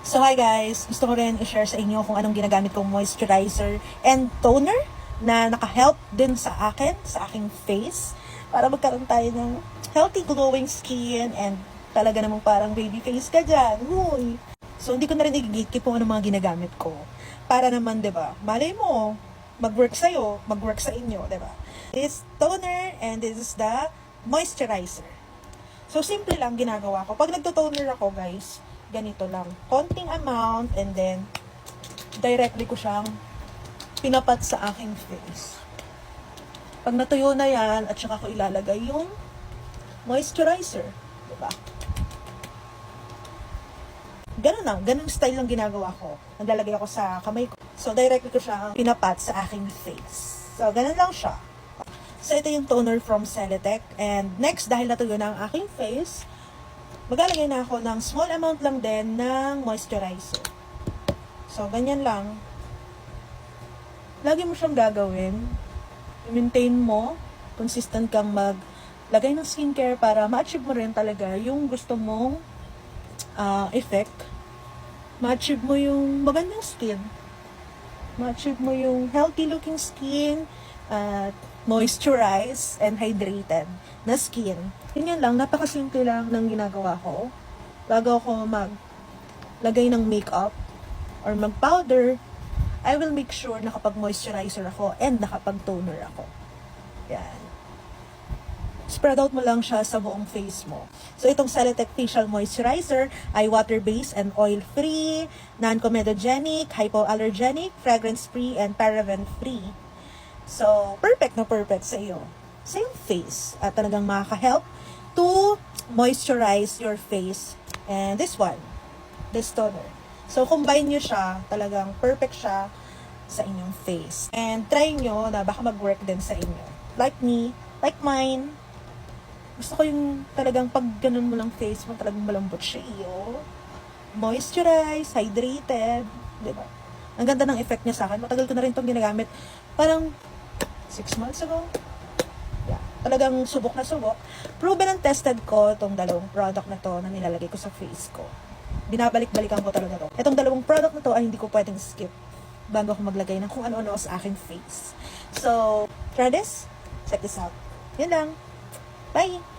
So hi guys, gusto ko rin i-share sa inyo kung anong ginagamit kong moisturizer and toner na naka-help din sa akin, sa aking face, para magkaroon tayo ng healthy glowing skin and talaga namang parang baby face ka dyan. Huy! So hindi ko na rin i-gatekeep kung anong mga ginagamit ko. Para naman, 'di ba? Malay mo, mag-work sa'yo, mag-work sa inyo, 'di ba? This toner and this is the moisturizer. So simple lang ginagawa ko. Pag nagto-toner ako, guys, ganito lang. Konting amount and then directly ko siyang pinapat sa aking face. Pag natuyo na yan, at saka ko ilalagay yung moisturizer. Diba? Ganun lang. Ganun style lang ginagawa ko. Naglalagay ako sa kamay ko. So, directly ko siyang pinapat sa aking face. So, ganun lang siya. So, ito yung toner from Celetec. And next, dahil natuyo na ang aking face, maglalagay na ako ng small amount lang din ng moisturizer. So, ganyan lang. Lagi mo siyang gagawin. I-maintain mo. Consistent kang maglagay ng skincare para ma-achieve mo rin talaga yung gusto mong effect. Ma-achieve mo yung magandang skin. Ma-achieve mo yung healthy looking skin at moisturized and hydrated na skin. Ganyan lang, napakasimple lang ng ginagawa ko. Bago ako maglagay ng makeup or mag-powder, I will make sure nakapag-moisturizer ako and nakapag-toner ako. Yan. Spread out mo lang siya sa buong face mo. So, itong Celetec Facial Moisturizer ay water-based and oil-free, non-comedogenic, hypoallergenic, fragrance-free, and paraben-free. So, perfect na perfect sa iyo. Sa iyong face. At talagang makaka-help to moisturize your face. And this one, this toner. So, combine nyo siya. Talagang perfect siya sa inyong face. And try nyo na baka mag-work din sa inyo. Like me, like mine. Gusto ko yung talagang pag ganun mo lang face mo, talagang malambot siya iyo. Moisturize, hydrated. Diba? Ang ganda ng effect niya sa akin. Matagal ko na rin itong ginagamit. Parang 6 months ago. Yeah. Talagang subok na subok. Proven and tested ko itong dalawang product na to na nilalagay ko sa face ko. Binabalik-balikan ko talaga to. Itong dalawang product na to ay hindi ko pwedeng skip bago ako maglagay ng kung ano-ano sa aking face. So, try this. Check this out. Yun lang. Bye!